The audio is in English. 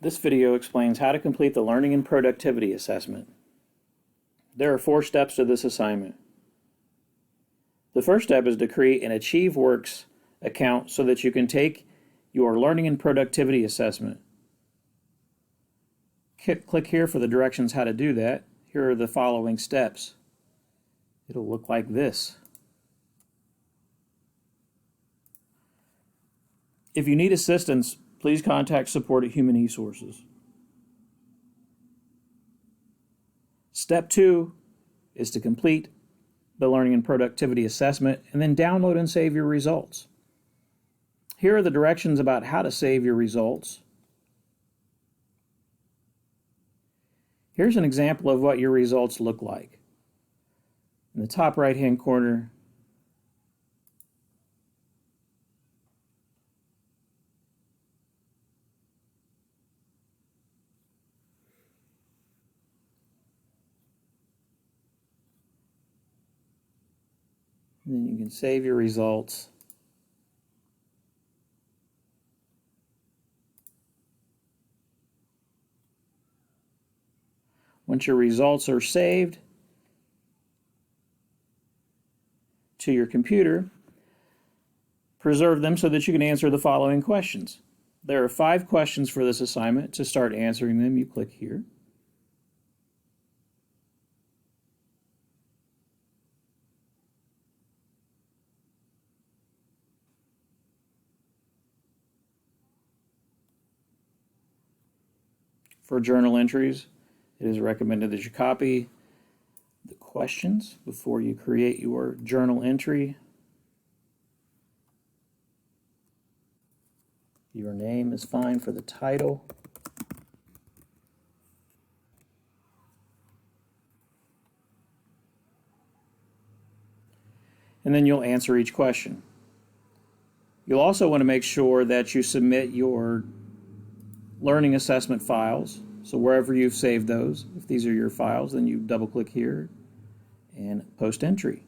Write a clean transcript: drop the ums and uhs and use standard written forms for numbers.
This video explains how to complete the Learning and Productivity Assessment. There are 4 steps to this assignment. The first step is to create an AchieveWorks account so that you can take your Learning and Productivity Assessment. Click here for the directions how to do that. Here are the following steps. It'll look like this. If you need assistance, please contact support at Human Resources. Step 2 is to complete the Learning and Productivity Assessment and then download and save your results. Here are the directions about how to save your results. Here's an example of what your results look like. In the top right-hand corner, and then you can save your results. Once your results are saved to your computer, preserve them so that you can answer the following questions. There are 5 questions for this assignment. To start answering them, you click here. For journal entries, it is recommended that you copy the questions before you create your journal entry. Your name is fine for the title. And then you'll answer each question. You'll also want to make sure that you submit your learning assessment files. So wherever you've saved those, if these are your files, then you double click here and post entry.